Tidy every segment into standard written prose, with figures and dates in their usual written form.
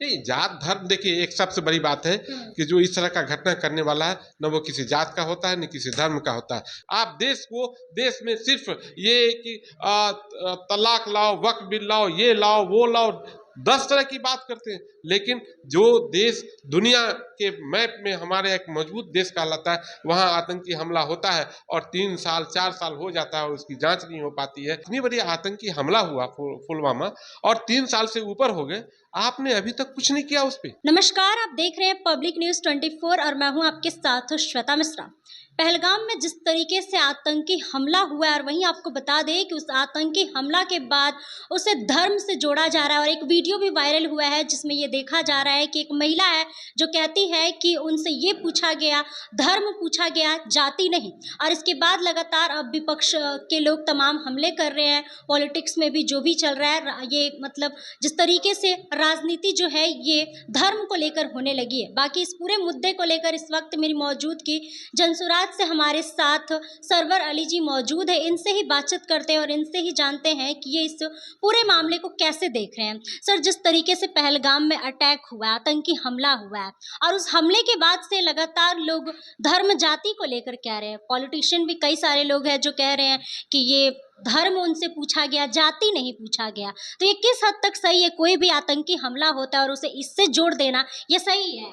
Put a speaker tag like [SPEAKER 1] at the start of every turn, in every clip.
[SPEAKER 1] नहीं, जात धर्म देखिए एक सबसे बड़ी बात है कि जो इस तरह का घटना करने वाला है न वो किसी जात का होता है न किसी धर्म का होता है। आप देश में सिर्फ ये कि तलाक लाओ, वक्फ बिल लाओ, ये लाओ वो लाओ, 10 तरह की बात करते हैं। लेकिन जो देश दुनिया के मैप में हमारे एक मजबूत देश कहलाता है, वहाँ आतंकी हमला होता है और 3 साल 4 साल हो जाता है और उसकी जांच नहीं हो पाती है। इतनी बड़ी आतंकी हमला हुआ पुलवामा और 3 साल से ऊपर हो गए, आपने अभी तक कुछ नहीं किया उस पे।
[SPEAKER 2] नमस्कार, आप देख रहे हैं पब्लिक न्यूज 24 और मैं हूं आपके साथ श्वेता मिश्रा। पहलगाम में जिस तरीके से आतंकी हमला हुआ है और वहीं आपको बता दें कि उस आतंकी हमला के बाद उसे धर्म से जोड़ा जा रहा है और एक वीडियो भी वायरल हुआ है जिसमें ये देखा जा रहा है कि एक महिला है जो कहती है कि उनसे ये पूछा गया, धर्म पूछा गया, जाति नहीं। और इसके बाद लगातार अब विपक्ष के लोग तमाम हमले कर रहे हैं। पॉलिटिक्स में भी जो भी चल रहा है, ये मतलब जिस तरीके से राजनीति जो है ये धर्म को लेकर होने लगी है। बाकी इस पूरे मुद्दे को लेकर इस वक्त मेरी मौजूदगी जनसुराज से हमारे साथ सरवर अली जी मौजूद है। इनसे ही बातचीत करते हैं और इनसे ही जानते हैं कि ये इस पूरे मामले को कैसे देख रहे हैं। सर, जिस तरीके से पहलगाम में अटैक हुआ, आतंकी हमला हुआ है और उस हमले के बाद से लगातार लोग धर्म जाति को लेकर कह रहे हैं। पॉलिटिशियन भी कई सारे लोग हैं जो कह रहे हैं कि ये धर्म उनसे पूछा गया, जाति नहीं पूछा गया। तो ये किस हद तक सही है? कोई भी आतंकी हमला होता है और उसे इससे जोड़ देना ये सही है?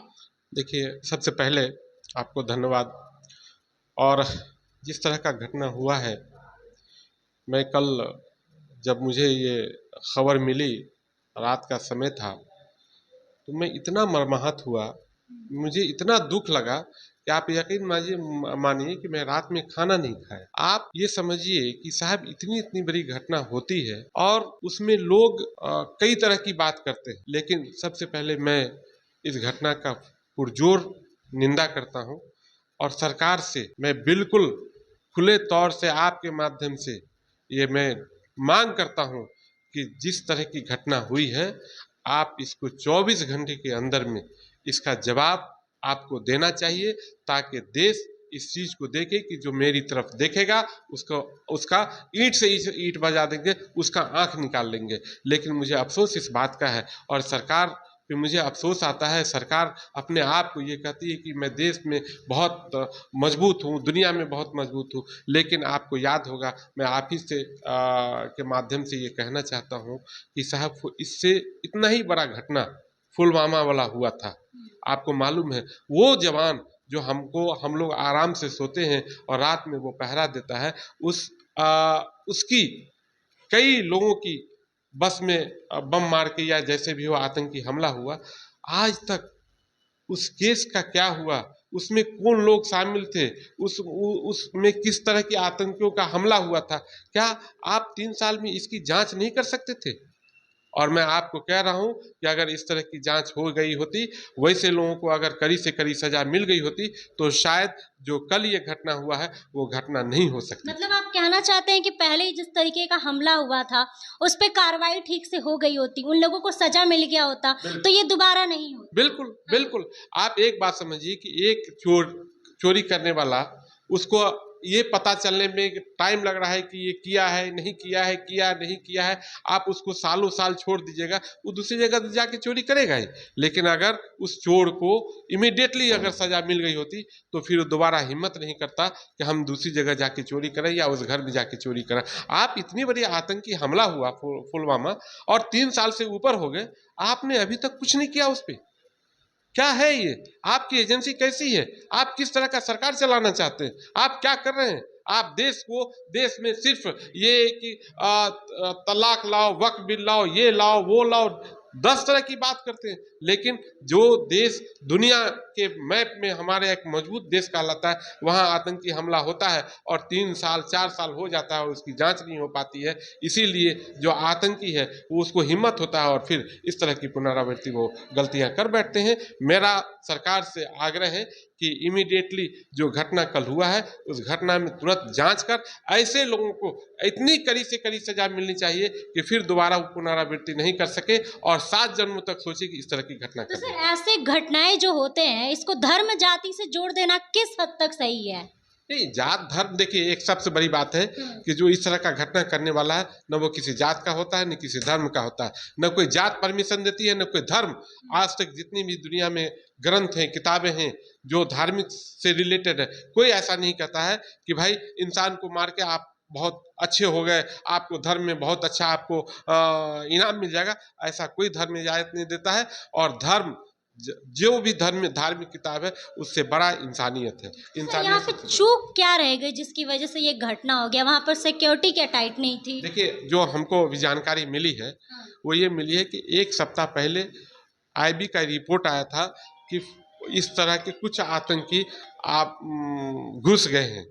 [SPEAKER 1] देखिए, सबसे पहले आपको धन्यवाद। और जिस तरह का घटना हुआ है, मैं कल जब मुझे ये खबर मिली, रात का समय था, तो मैं इतना मर्माहत हुआ, मुझे इतना दुख लगा कि आप यकीन मानिए कि मैं रात में खाना नहीं खाया। आप ये समझिए कि साहब इतनी बड़ी घटना होती है और उसमें लोग कई तरह की बात करते हैं, लेकिन सबसे पहले मैं इस घटना का पुरजोर निंदा करता हूँ और सरकार से मैं बिल्कुल खुले तौर से आपके माध्यम से ये मैं मांग करता हूँ कि जिस तरह की घटना हुई है, आप इसको 24 घंटे के अंदर में इसका जवाब आपको देना चाहिए, ताकि देश इस चीज को देखे कि जो मेरी तरफ देखेगा उसका ईंट से ईंट बजा देंगे, उसका आंख निकाल लेंगे। लेकिन मुझे अफसोस इस बात का है और सरकार पे मुझे अफसोस आता है। सरकार अपने आप को ये कहती है कि मैं देश में बहुत मजबूत हूँ, दुनिया में बहुत मजबूत हूँ, लेकिन आपको याद होगा, मैं आप ही से के माध्यम से ये कहना चाहता हूँ कि साहब इससे इतना ही बड़ा घटना पुलवामा वाला हुआ था। आपको मालूम है वो जवान जो हम लोग आराम से सोते हैं और रात में वो पहरा देता है, उसकी कई लोगों की बस में बम मार के या जैसे भी हो आतंकी हमला हुआ। आज तक उस केस का क्या हुआ, उसमें कौन लोग शामिल थे, उसमें किस तरह की आतंकियों का हमला हुआ था, क्या आप 3 साल में इसकी जांच नहीं कर सकते थे? और मैं आपको कह रहा हूं कि अगर इस तरह की जांच हो गई होती, वैसे लोगों को अगर कड़ी से कड़ी सजा मिल गई होती, तो शायद जो कल ये घटना हुआ है वो घटना नहीं हो सकती।
[SPEAKER 2] मतलब आप कहना चाहते हैं कि पहले ही जिस तरीके का हमला हुआ था उस पे कार्रवाई ठीक से हो गई होती, उन लोगों को सजा मिल गया होता, तो ये दोबारा नहीं होता।
[SPEAKER 1] बिल्कुल बिल्कुल। आप एक बात समझिए कि एक चोरी करने वाला, उसको ये पता चलने में टाइम लग रहा है कि ये किया है नहीं किया है, किया नहीं किया है, आप उसको सालों साल छोड़ दीजिएगा, वो दूसरी जगह जाके चोरी करेगा ही। लेकिन अगर उस चोर को इमीडिएटली अगर सजा मिल गई होती, तो फिर दोबारा हिम्मत नहीं करता कि हम दूसरी जगह जाके चोरी करें या उस घर में जाके चोरी करें। आप इतनी बड़ी आतंकी हमला हुआ पुलवामा और 3 साल से ऊपर हो गए, आपने अभी तक कुछ नहीं किया उस पर। क्या है ये? आपकी एजेंसी कैसी है? आप किस तरह का सरकार चलाना चाहते हैं? आप क्या कर रहे हैं? आप देश में सिर्फ ये कि तलाक लाओ, वक्फ बिल लाओ, ये लाओ वो लाओ, 10 तरह की बात करते हैं। लेकिन जो देश दुनिया के मैप में हमारे एक मजबूत देश कहलाता है, वहाँ आतंकी हमला होता है और 3 साल 4 साल हो जाता है और उसकी जांच नहीं हो पाती है। इसीलिए जो आतंकी है वो उसको हिम्मत होता है और फिर इस तरह की पुनरावृत्ति वो गलतियां कर बैठते हैं। मेरा सरकार से आग्रह है कि इमीडिएटली जो घटना कल हुआ है, उस घटना में तुरंत जांच कर ऐसे लोगों को इतनी कड़ी से कड़ी सजा मिलनी चाहिए कि फिर दोबारा वो पुनरावृत्ति नहीं कर सके और 7 जन्मों तक सोचे कि इस तरह की घटना
[SPEAKER 2] तो
[SPEAKER 1] कर।
[SPEAKER 2] सर, ऐसे घटनाएं जो होते हैं इसको धर्म जाति से जोड़ देना किस हद तक सही है?
[SPEAKER 1] नहीं, जात धर्म देखिए एक सबसे बड़ी बात है कि जो इस तरह का घटना करने वाला है न वो किसी जात का होता है न किसी धर्म का होता है, न कोई जात परमिशन देती है न कोई धर्म। आज तक जितनी भी दुनिया में ग्रंथ हैं, किताबें हैं जो धार्मिक से रिलेटेड है, कोई ऐसा नहीं कहता है कि भाई इंसान को मार के आप बहुत अच्छे हो गए, आपको धर्म में बहुत अच्छा आपको इनाम मिल जाएगा। ऐसा कोई धर्म इजाजत नहीं देता है। और धर्म जो भी धर्म धार्मिक किताब है उससे बड़ा इंसानियत है।
[SPEAKER 2] तो यहाँ पे चूक क्या रह गई जिसकी वजह से ये घटना हो गया? वहां पर सिक्योरिटी क्या टाइट नहीं थी?
[SPEAKER 1] देखिए, जो हमको भी जानकारी मिली है वो ये मिली है कि एक सप्ताह पहले आईबी का रिपोर्ट आया था कि इस तरह के कुछ आतंकी आप घुस गए हैं,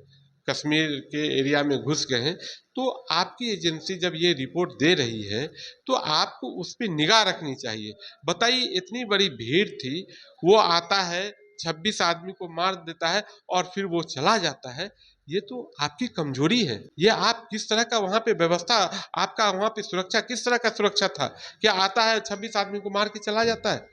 [SPEAKER 1] कश्मीर के एरिया में घुस गए हैं। तो आपकी एजेंसी जब ये रिपोर्ट दे रही है तो आपको उस पर निगाह रखनी चाहिए। बताइए, इतनी बड़ी भीड़ थी, वो आता है 26 आदमी को मार देता है और फिर वो चला जाता है। ये तो आपकी कमजोरी है। ये आप किस तरह का वहाँ पे व्यवस्था, आपका वहाँ पे सुरक्षा किस तरह का सुरक्षा था? क्या आता है 26 आदमी को मार के चला जाता है?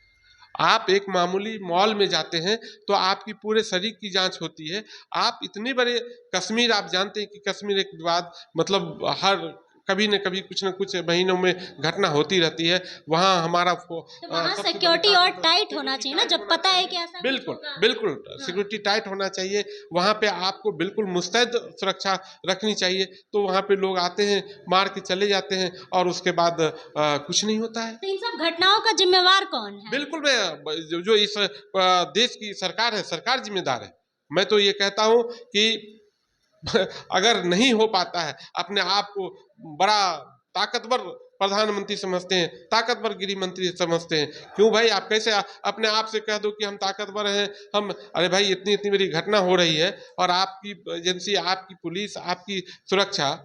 [SPEAKER 1] आप एक मामूली मॉल में जाते हैं तो आपकी पूरे शरीर की जांच होती है। आप इतने बड़े कश्मीर, आप जानते हैं कि कश्मीर एक विवाद, मतलब हर कभी न कभी कुछ न कुछ महीनों में घटना होती रहती है। वहाँ हमारा
[SPEAKER 2] तो वहाँ सिक्योरिटी और टाइट होना चाहिए ना, जब पता है कि ऐसा
[SPEAKER 1] बिल्कुल बिल्कुल सिक्योरिटी टाइट होना चाहिए। वहाँ पे आपको बिल्कुल मुस्तैद सुरक्षा रखनी चाहिए। तो वहाँ पे लोग आते हैं, मार के चले जाते हैं और उसके बाद कुछ नहीं होता है।
[SPEAKER 2] तो इन सब घटनाओं का जिम्मेवार कौन है?
[SPEAKER 1] बिल्कुल, मैं जो इस देश की सरकार है, सरकार जिम्मेदार है। मैं तो ये कहता हूँ कि अगर नहीं हो पाता है, अपने आप को बड़ा ताकतवर प्रधानमंत्री समझते हैं, ताकतवर गृह मंत्री समझते हैं, क्यों भाई आप कैसे अपने आप से कह दो कि हम ताकतवर हैं, हम, अरे भाई इतनी इतनी बड़ी घटना हो रही है और आपकी एजेंसी, आपकी पुलिस, आपकी सुरक्षा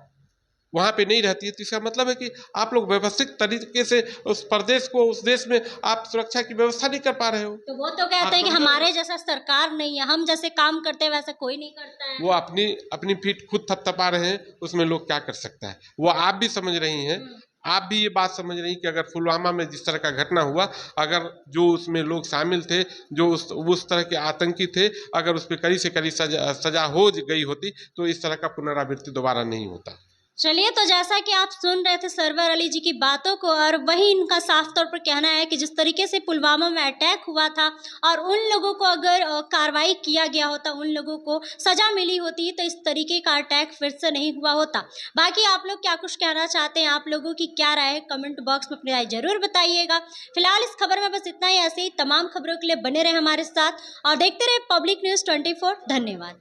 [SPEAKER 1] वहाँ पे नहीं रहती है, तो इसका मतलब है कि आप लोग व्यवस्थित तरीके से उस प्रदेश को, उस देश में आप सुरक्षा की व्यवस्था नहीं कर पा रहे हो।
[SPEAKER 2] तो वो तो कहते हैं कि हमारे जैसा सरकार नहीं है, हम जैसे काम करते हैं वैसा कोई नहीं करता है।
[SPEAKER 1] वो अपनी अपनी पीठ खुद थपथपा रहे हैं, उसमें लोग क्या कर सकता है? वो आप भी समझ रही हैं, आप भी ये बात समझ रही कि अगर पुलवामा में जिस तरह का घटना हुआ, अगर जो उसमें लोग शामिल थे, जो उस तरह के आतंकी थे, अगर उस पर कड़ी से कड़ी सजा हो गई होती तो इस तरह का पुनरावृत्ति दोबारा नहीं होता।
[SPEAKER 2] चलिए, तो जैसा कि आप सुन रहे थे सरवर अली जी की बातों को, और वही इनका साफ तौर पर कहना है कि जिस तरीके से पुलवामा में अटैक हुआ था और उन लोगों को अगर कार्रवाई किया गया होता, उन लोगों को सजा मिली होती, तो इस तरीके का अटैक फिर से नहीं हुआ होता। बाकी आप लोग क्या कुछ कहना चाहते हैं, आप लोगों की क्या राय है, कमेंट बॉक्स में अपनी राय जरूर बताइएगा। फिलहाल इस खबर में बस इतना ही। ऐसे ही तमाम खबरों के लिए बने रहे हमारे साथ और देखते रहे पब्लिक न्यूज़ 24। धन्यवाद।